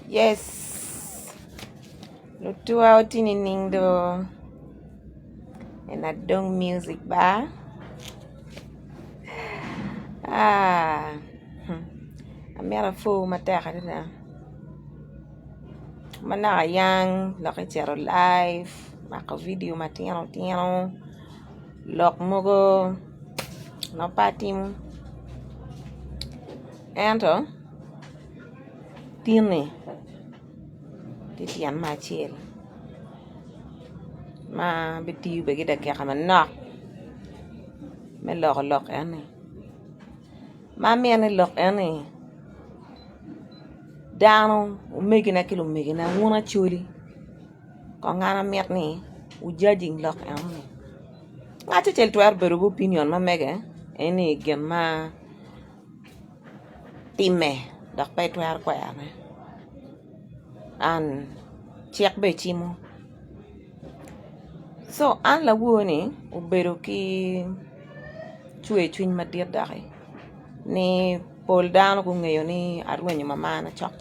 Yes. Lutu out in do and Adong music bar. I'm a fool mataka na. Mana yang laki chero live, maka video matiano lok mogo no patim. Ento tiene titian machel. Ma bitiu begida kaya kama nok. Me lok ane. Mami ane lok ane. Dano umegina kilo umegina wuna chuli. Kung ngana miat ni judging lok ane. Ngacha chel tuar berubu opinion ma mege. Ini gen ma time dak pe tuar kwa ane. An chek be chimo. So an la wuni uberu ki chue chuny madir dake. Ni pol dano kung ngayon ni arwenyo mamana chok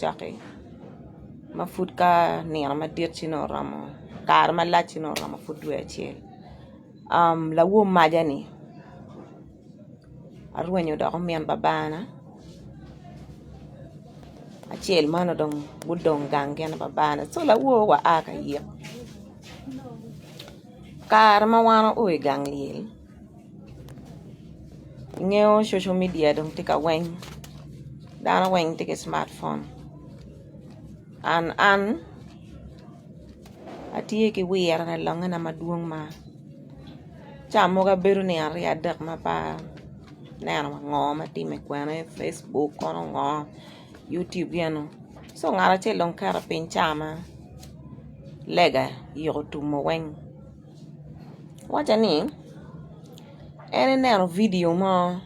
mafut ka ni ama dir chino ramo kar ma la chino ramo fut dwe chiel la wo maja ni arwenyo dako mian babana achiel mano dong budong gangen babana so la wo wa aka yek kar ma wano oi gang liel ngeo social media dong tika weng dana weng tika smartphone an atie ki wer na longa na maduong ma chamo ga beru ni ari adak ma pa na ngo ma time kwane Facebook kono ngo YouTube yano so ngara che long kara pin chama lega yo tu mo weng wacha ni ene nero video mo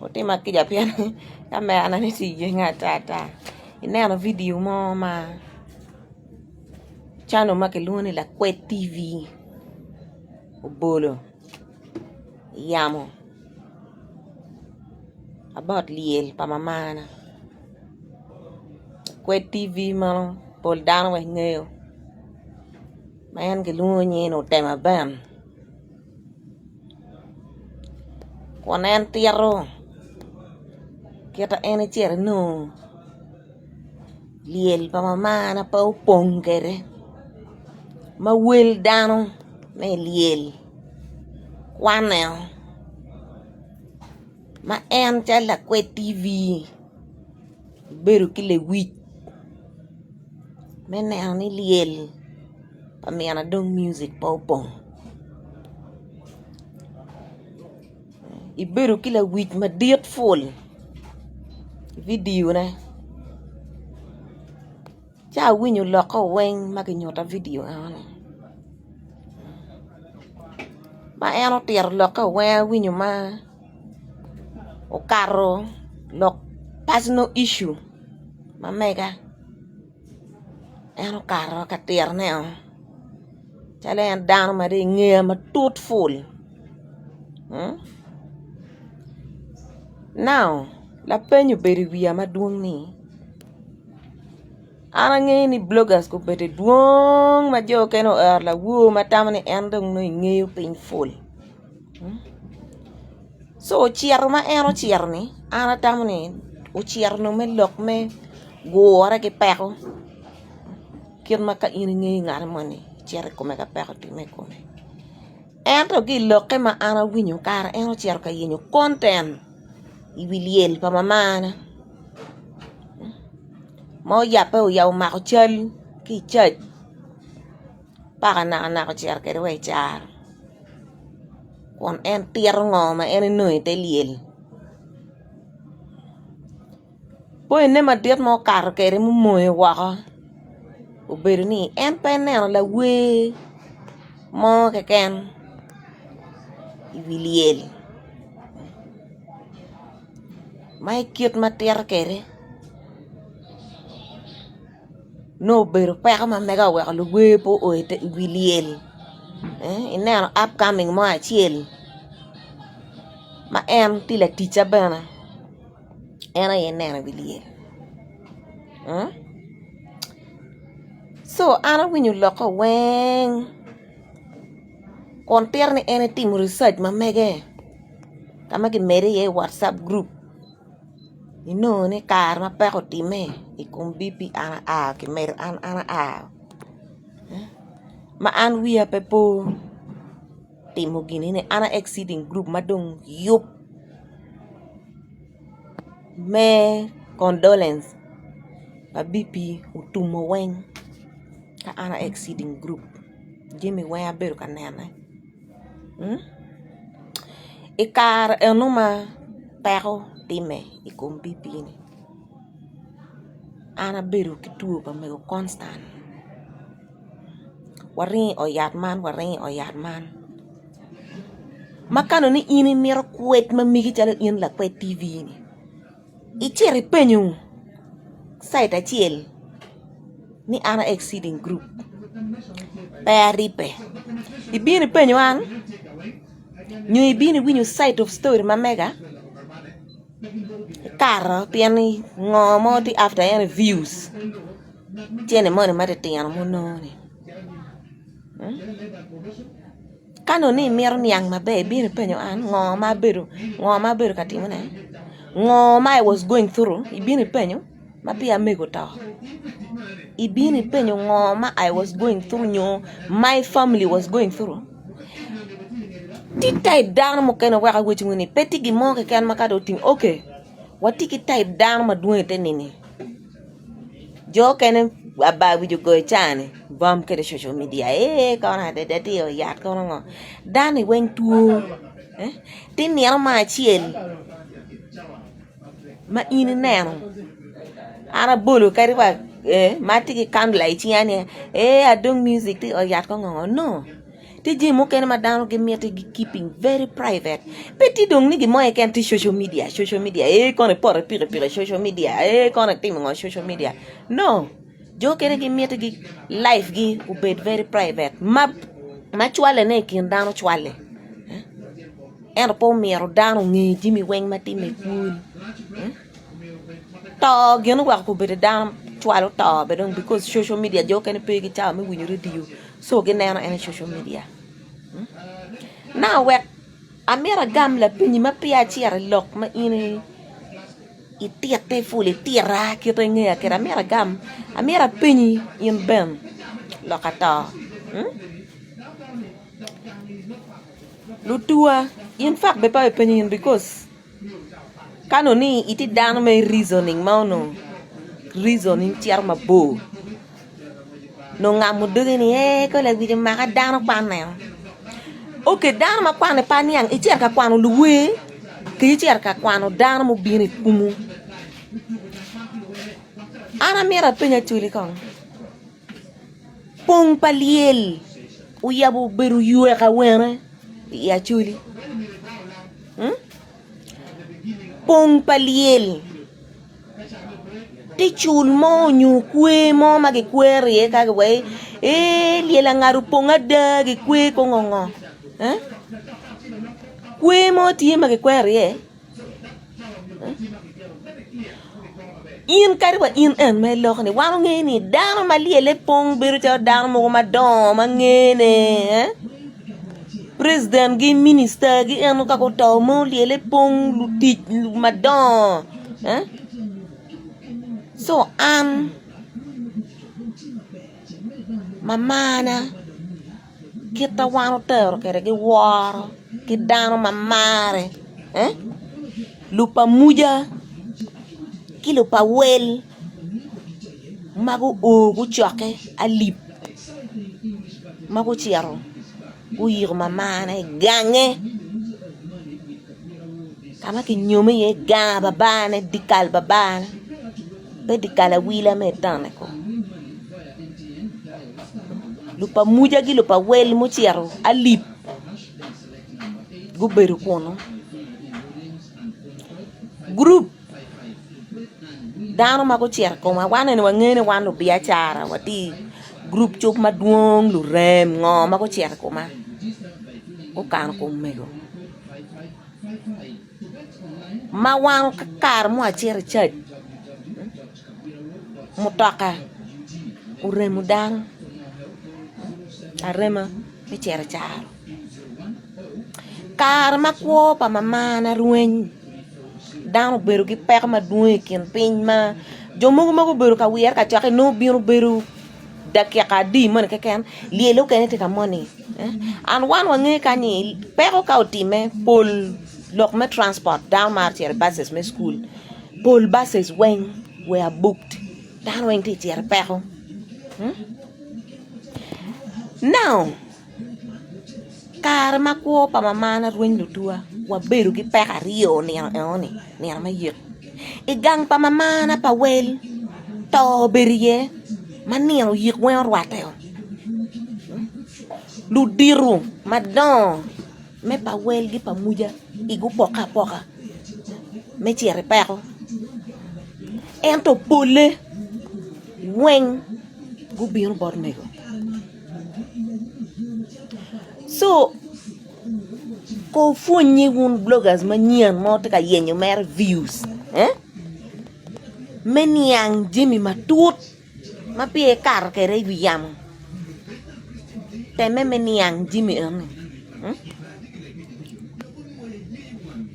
otima kija pia kamera na nisi jenga tata inero video mo ma chano ma keluni la Kwet TV obolo yamo about liel pa mamana Kwet TV mo pol dano we ngeo mayan keluni no tema ban konen tiaro kita ene chere no liel pa mamana pa upong kere ma wel dano me liel kwanel ma en chala Kwet TV beru kile wich me ni liel pa me Adong music pa upong iberu kila wich ma diet full video na cha winyo loko weng makinyota video ane ma eno tier loko weng winyo ma o carro lok personal issue ma mega eno carro ka tier neo chale en dano ma de nge ma tut full now la penyo beri wiya maduong ni ana ni bloggers ko bete duong ma jo keno la wo matamani endong no ngeo painful so chiar ma eno chiar ni ana tamani o chiar no me lok me gore ke peko kir ma ka ini ngi ngar moni chiar ko me ka peko ti me ko ento gi lok ma ana winyo kar eno chiar ka yinyo content ibiliel pa mamana mo yape o yaw ma ko chal ki chaj para na ko chiar ke we char kon en tier ngo ma en no te liel po ne ma diet mo kar ke re mo moy wa o berni en penen la we mo ke ken ibiliel mai kiot ma tier kere no beru pa ma mega we lu we po o te ibiliel ina upcoming mo achiel ma en tila ticha bana ena yena biliel So ana winyu loko weng konter ni anything research ma mege kama ki mere ye WhatsApp group ni kar ma pa ko time ikum bibi ana ki mere ana ma an wiya pepo timo gini ne ana exceeding group madong yup me condolence a bibi utumo weng ka ana exceeding group jimi weng aberu ka nena ikar enuma pero time ikum bibi ni ana beru kituo pa mego constant warin oyat man makano ni ini miro kwet mamigi chalo in la kwet TV ni icheri penyu site achiel ni ana exceeding group paripe ibini penyu an nyu ibini winyu site of story mamega karo tiani ngomo ti after any views tiene money mate tiano mononi kano ni miro niang mabe ibini penyu an ngoma beru katimo ne ngoma I was going through ibini penyu mapia mego to ibini penyu ngoma I was going through my family was going through ti type down mo keno waka wichi ngini peti gi mo ke kan makado ting okay wati ki type down ma duete nini jo kene aba wi go chane bam ke social media kona de tio yat kono ngo dani weng tu tin ni ma chiel ma ini neno ana bolo kari ba mati ki candle chiane Adong music ti o yat ko ngo no ti jimo ken madano ge miete gi keeping very private peti dong ni gi moye ken ti social media kono por pire social media kono ti ngo social media no jo ken gi miete gi life gi ubed very private ma chwale ne kin dano chwale en po miro dano ngi jimi weng mati me kun to genu wa ko bede dano chwalo to be dong because social media jo ken pe gi cha me winyu radio so ge neno en social media now wek amera gamla pinyi ma pia chiara lok ma ini itiate fuli tira ki to ngia kera amera pinyi in ben lokata lutua in fact be pa pinyi because kanoni iti dan me reasoning mauno reasoning chiar ma bo no ngamu dugini ko la bi ma ka dan panel okay dan ma kwane paniang ichiar ka kwano luwe ki ichiar ka kwano dan mo bini kumu ana mera penya chuli kong pong paliel uyabu beru yue ka wena ya chuli pong paliel ti chul mo nyu kwe mo magi kwere ka we liela ngaru ponga da gi kwe ko ngongo kwe mo ti magi kwere in karwa in en me lo ni wanu ngeni dano maliele pong beru ta dano mo ma do ma ngene president gi minister gi en ka ko to mo liele pong luti ma do so mamana kita wanu ter kere gi war ki dano mamare lupa muja ki lupa wel magu ogu choke alip magu chiaro uyir mamana gange kama ki nyome ye ga babane dikal babane be dikala wila me tane ko lupa muja gi lupa wel mu chiaro alip guberu kono group dano mago chiar ko ma wane ni wangene wanu biachara wati group chop maduong lu rem ngo mago chiar ko ma o kan ko mego ma wan kar mo achier church mutaka uremudang arema me chere charo kar makwo pa mama na rueny dano beru gi pek ma duwe kin piny ma jomugo mago beru ka wier ka chake no biro beru dakiaka di man keken lielo kene te kamoni an wan wange kani peko ka otime pol lok me transport down mar chere buses me school pol buses when were booked down when te chere peko now kar makwo pa mama na rueny lutua wa beru gi peka rio ni ma yek igang pa mama na pa wel to berie maniro yek wen rwate lu diru madon me pa wel gi pa muja igu poka me chere peko ento pole wen gu biru bor mego so ko funyi un bloggers manien mo te ka yenyo mer views meniang jimi matut ma pie kar kere viyam te meniang jimi ane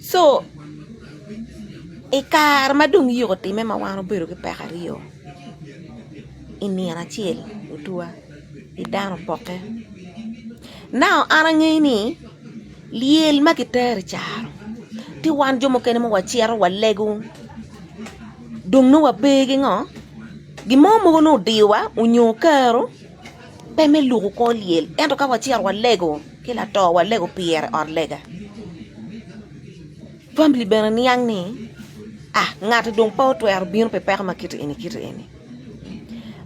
so kar madung yo time ma wano bero ke pekario ini ana chiel utua idano poke now arange ni liel makitere charo ti wan jomo kene mo wachiero walego dung no wabegi ngo gimomo no diwa unyo karo peme lugo ko liel ento ka wachiero walego kila to walego pier on lega family bena niang ni ngati dung po twer bin pe per makiti ini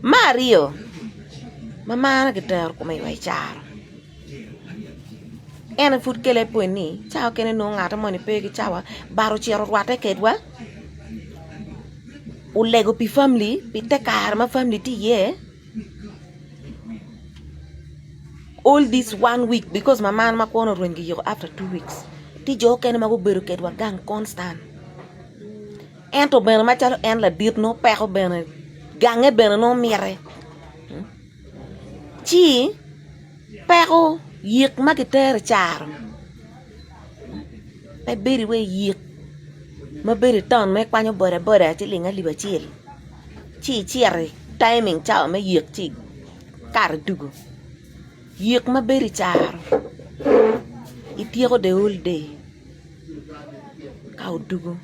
Mario mama na gitar ko may way charo ena food kele poni chao kene no ngata moni pegi chawa baro chiero rwate kedwa ulego pi family pi tekar ma family ti ye all this 1 week because my man ma kono rengi yo after 2 weeks ti jo kene ma go beru kedwa gang constant ento ben ma chalo en la dit no peko ben gange ben no mire chi peko yek makitere charo pe beri we yek ma beri ton me kwanyo bora ti linga liba chiel chi chiere timing chao me yek chi kar dugo yek ma beri charo itieko the whole day ka dugo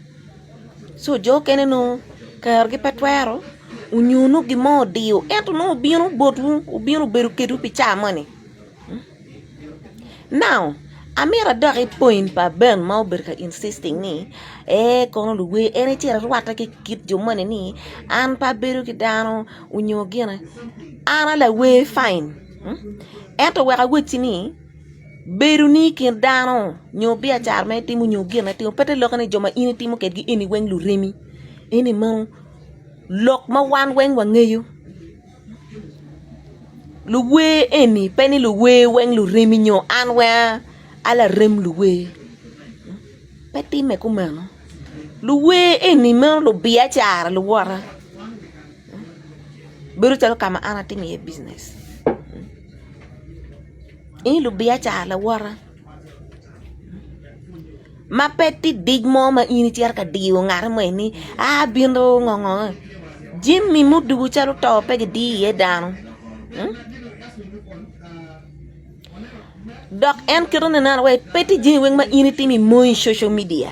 so jo kene no kar gi petwero unyuno gi mo dio ento no bino botu ubino beru kedu pi chamani now amira dori point pa ben mau berka insisting ni kono luwe ene tira rwata ke kit jo mane ni an pa beru ki dano unyo gina ana la we fine ento wera weti ni beru ni kin dano nyo bia charme timu nyo gina ti pete lokane joma ini timu ket gi ini wen lu remi ini mo lok ma wan wen wangeyo luwe eni peni luwe wen lu remi nyo anwa ala rem luwe peti me kumano luwe eni me lu bia chara lu wara beru talo kama ana timi ye business ini lu bia chara la wara ma peti digmo ma ini tiar ka diwo ngare mo ini bindo ngongo jimmi mudu chalo tope di ye dano dok en kirone na way peti jingwen ma ini timi moy social media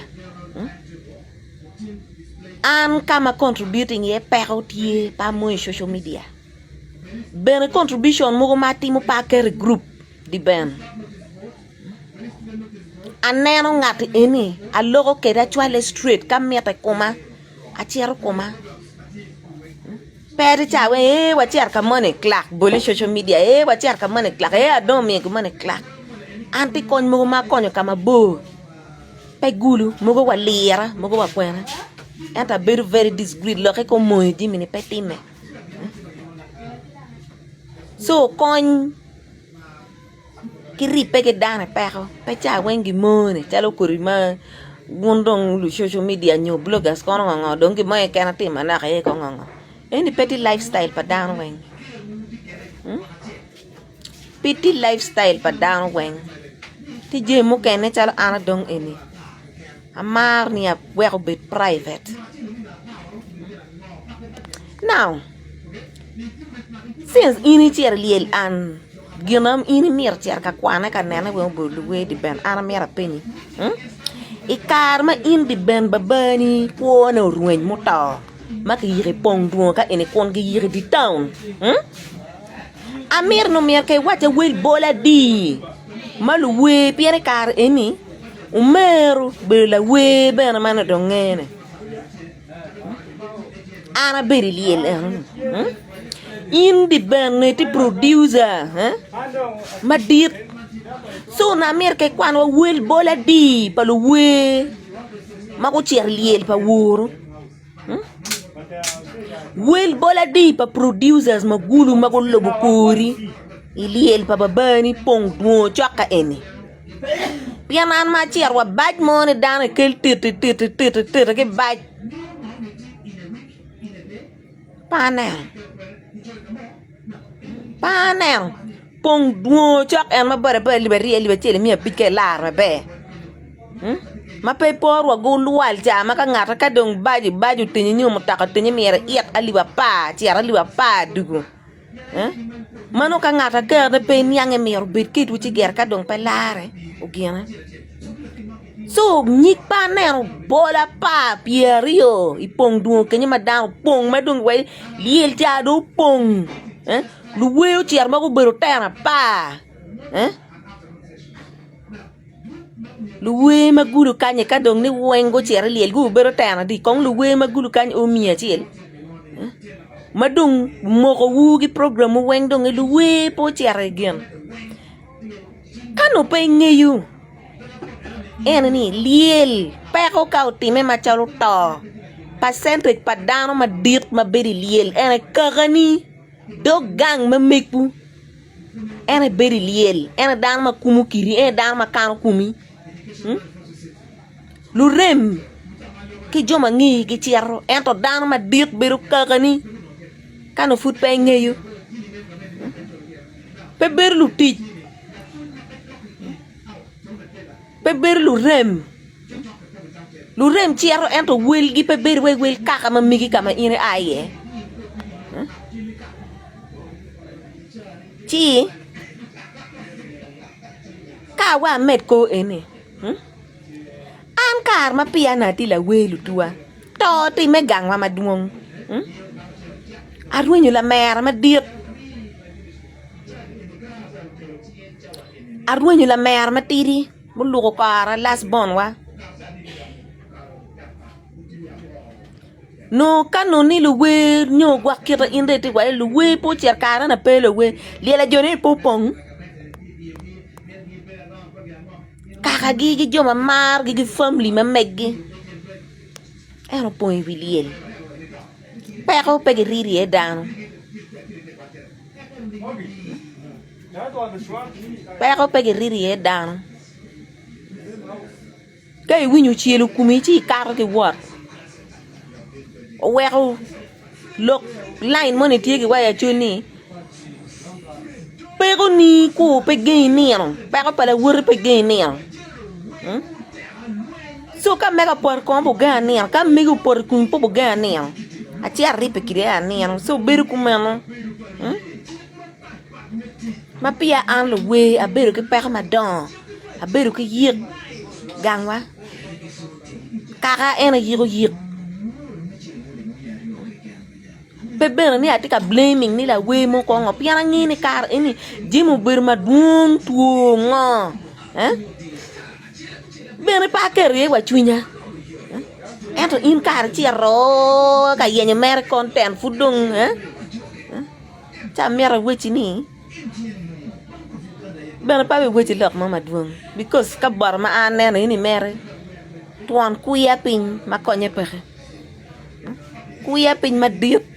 an kama contributing ye perotie pa moy social media ben contribution mo ma timo pa ker group di ben aneno ngati eni alogo keda chwale street kameta koma achiero koma pere chawe wachiar ka money clock boli social media wachiar ka money clock Adong mi ka money clock anti kon mo ma konyo kama bo pe gulu mo go walira mo go wakwena enta very discreet lo ko moy di mini petime so kon kiri pe ke dana pero pe cha wengi mone chalo kurima gundong lu social media nyo bloggers kono ngo dongi mo e kana tima na ko ngo any petty lifestyle pa down wen Pity lifestyle pa down weng. Ti je mo kene chalo Adong eni. Amar ni a well bit private. Now, since ini tier liel an Jonam ini mir tier ka kwana ka nana we bulu we di ben ana mera penny. Ikarma in di ben babani kuona ruwen mota. Maka yiri pong duo ka ene kon ki yiri di town. Amir no mer kay wacha wel bola di. Malu we piere kar eni. Umeru bela we bena mana dongene. Ana beri liel in the band ti producer madit so na mer kay kwan wa wel bola di palu we mako cher liel pa wuro wel bola di pa producers magulu mako lobo kori iliel pa babani pong duo chaka eni pianan ma cher wa baj mone dana kel tit ke baj panel pong duo chak en ma bara liberi chele mi apike lar ma be ma pe por wa go lual ja ma ka ngata ka dong baju tinyi nyum ta ka tinyi mere iet aliba pa tiara liba pa dugo mano ka ngata ka de pe nyange mer bit kit wi ger ka dong pa lare o gena so nyik panel bola pa pierio ipong duo kenye madang pong madung we liel ja do pong lu weo tiar ma ko bero tera pa lu we magulu kanye ka dong ni wengo tiar liel gu bero tera di kong lu we magulu kanye o mia tiel madung moko wugi program weng dong lu we po tiar gen kano pe ngeyu enani liel peko kau time ma chalo to percentage padano ma dit ma beri liel ene kagani do gang ma mekpu ene beri liel ene dan ma kumu kiri ene dan ma kanu kumi lu rem ki joma ngi ki cierro ento dan ma dit beru kagani kanu fut pe ngeyu pe ber lu tij pe ber lu rem cierro ento wel gi pe ber wel kaka ma migi kama ine aye chi ka wa met ko ene an kar ma piana ti la welu tua to ti me gang ma maduong arwenyo la mer ma diet arwenyo la mer ma tiri buluko kara las bon wa no kanu ni lu we nyo gwa kira inde ti wa lu we po cher kara na pele we lela jone po pong kaka gigi joma mar gigi family ma meggi ero point wiliel pero pegi riri e dano pero pegi riri e dano kay winyu chielu kumi chi karo ki wat o weko lok line money tiegi waya chuni pero ni ko pe gain niano pero para wur pe gain niano so ka mega por kombo gan niano ka mega por kumpo bo gan niano a ti arripe kire niano so beru kumano ma pia an lo we a beru ke per madon a beru ke yir gangwa kaka ena yiro yir bebe ni atika blaming ni la we mo ko ngop yana ngini kar ini jimu ber madung tuongo bene pa kere wa chunya ento in kar ti ro ka yenye mer content fudung cha mer wechi ni bene pa we wechi lok mama duong because ka bar ma anene ini mer tuan kuya pin makonye pehe kuya pin madit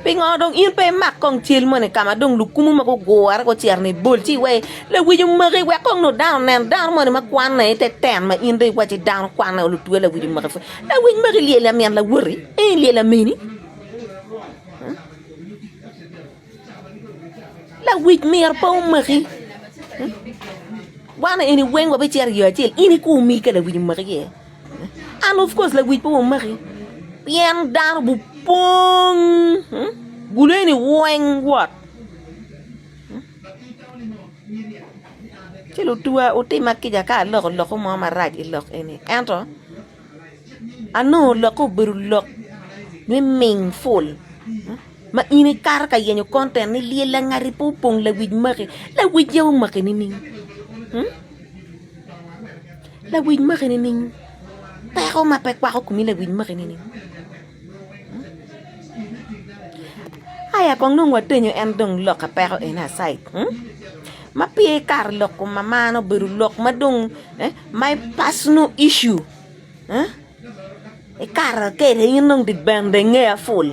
pingodong in pe mak kong chil mo ne kama dong lukumu mako goar ko cherni bolchi we le wijum mari we kong no down nen down mo ne makwan ne te ten ma in de wachi down kwan na lu tuwe le wijum mari le wij mari le la men la wuri e le la mini la wit mer pa umaki wana ini wen wa be cher yo til ini ku mi ka la wit maki and of course la wit pa umaki bien dan bu pong buleni wen what chelo tua o te makija ka lo ko mo ma raj lo ini ento ano lo ko beru lo ni meaningful ma ini kar ka yenyo content ni li la ngari pupong la wit maki la wit yow maki ni ning la wit maki ni ning pero ma pe kwa ko mi la wit maki ni ning aya kong nung wa tenyo endong lo ka pero ina site ma pie kar lo ko mama no beru lo ma dong my personal issue e kar ke re yinong dit bande nge full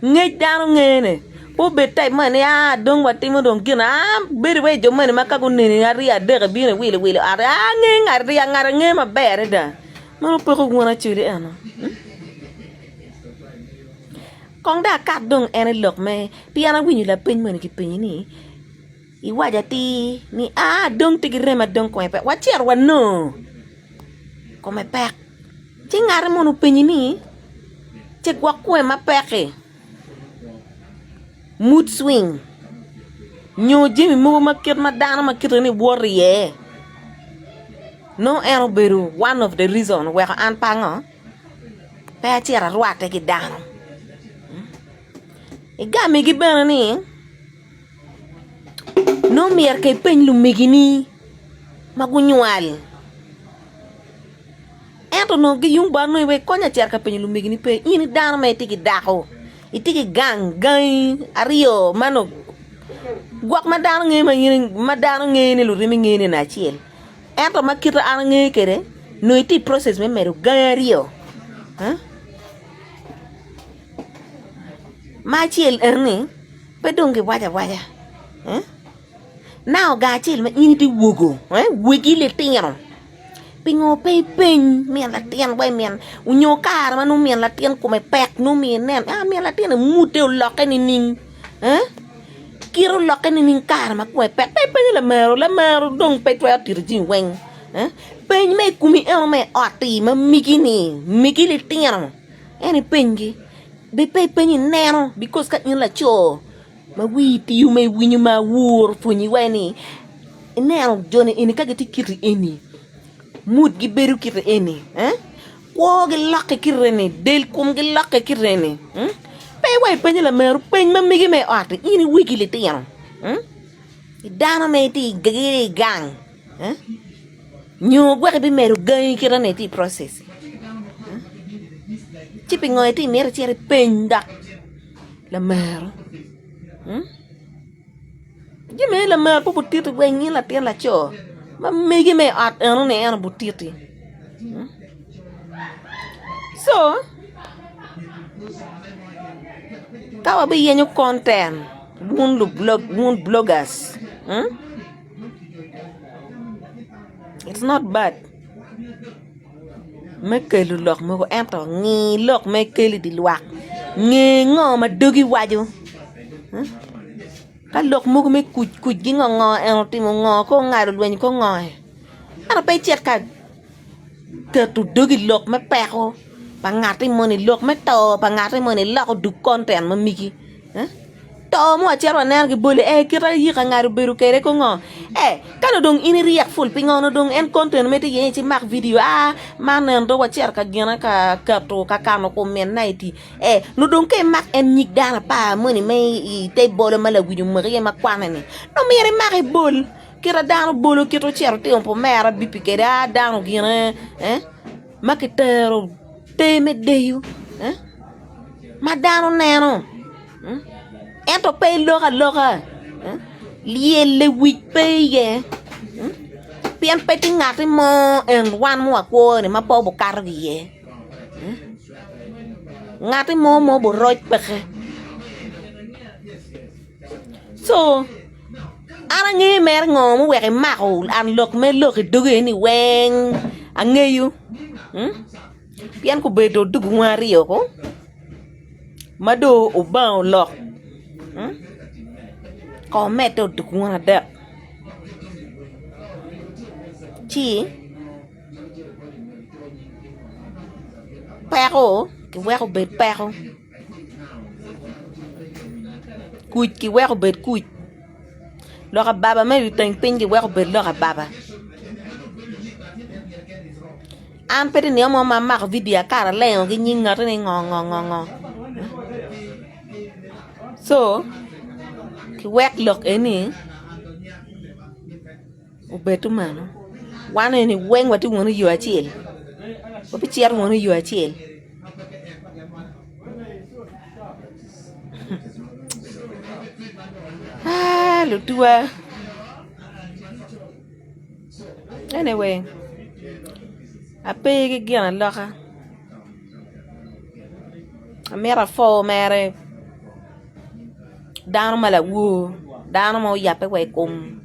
nge dano ngene po betai mane dong wati mo dong kina beri we jo mane makago nene ari adere bine wile ari ngari nge ma bere da mo po ko ngona chiri ano kong da kat dong ene lok me piana winyu la pen mane ki pen ni I waja ti ni dong tigi rema dong ko pe wa cher wa no ko me pek ti ngare mo no pen ni che gwa ko ma peke mood swing nyo jimi mo makir ma dana makir ni warrior no ero beru one of the reason where an pango pe tira ruate ki dano e game gi bana ni no mer ke pen lu megini magunyal ento no gi yung ba no we konya cer ka pen lu megini pe ini dano me tiki dako itiki gang ario mano guak madano nge ni lu rimi nge ni na chiel ento makita an nge kere no iti process me meru gang ario ma chiel erni pedong ke waja now ga chiel ma ini ti wugo wigi le tiano pingo pe pen mien la tien wai mien unyo kar ma no mien la tien ko me pek no mien nen mien la tien mute o loke ni ning kiro loke ni ning kar ma ko pek pe pen la mero dong pe twa tirjin wen pen me kumi me ati ma migi le tiano eni pengi be pe pen ni neno because ka in la cho ma witi you me winyu ma wur funyi weni neno joni ini ka geti kiri eni mood gi beru kiri eni ko gi lakke kiri eni del kum gi lakke kiri eni pe wai pen la meru pen ma migi me ati ini wiki le tiano dana me ti gigi gang nyo gwa bi meru gang kiri ne ti process chipi ngoy ti mer chere pen dak la meru Jime la mer po butiti wengi la tien la cho ma megi me at eno ne eno butiti so kawa be yenyo content mun bloggers it's not bad me kelu lok mo ko ento ngi lok me keli di luak ngi ngo ma dogi waju ka lok mo ko me kuj gi ngo eno ti mo ngo ko ngaro lwen ko ngo ana pe chet ka ke tu dogi lok me peko pa ngati mo ni lok me to pa ngati mo ni lok du content ma migi to mo chero ner gi bole kira yi ka ngaro beru kere ko ngo kana dong ini riak full pingono dong en content me ti ye ci mak video manen do wa cher ka gena ka to ka kano ko men naiti no dong ke mak en nyik dana pa mo ni me te bole mala video mo ye mak kwana ni no mere mak bol kira dano bolo kito cher te on po mera bipi ke dano gena maketero te me deyu ma dano neno ento pe loka liele wik pe ye pian pe ti ngati mo en wan mo ko ni ma po bo kar ye ngati mo bo roj pe so ara ngi mer ngom we ma ko an lok me lok doge ni wen angeyu pian ko be do dugu ngari ko mado o ba lok Có mẹ tôi được ngon là đẹp. Chi Pero cái quẹo bệt pero cùi cái quẹo bệt cùi lo cả baba mấy tên pin cái quẹo bệt lo cả baba an pede nếu mà mặc video cả leo cái nhìn ngó này ngò so cái quẹo lược ấy nè bệt tu mà nó one này quen qua tu muốn nó vừa chill có biết chia muốn nó vừa chill lúc tua anyway ape cái kia là lo ha mera fo mere đàn mà là wu đàn mà ya pe quay cùng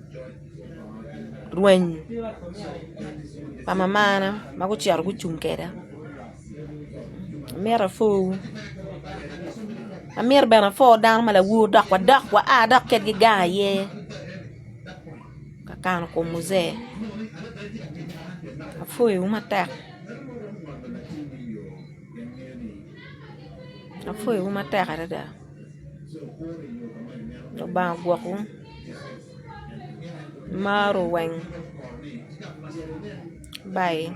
ruin pa mama na ma ko chiar ku chung keda mera fo Amir bena fo dan mala wu dak wa a dak ket gi gaye ka kan ko muze afo yu mata kada da no ba gwa ko maro wang bye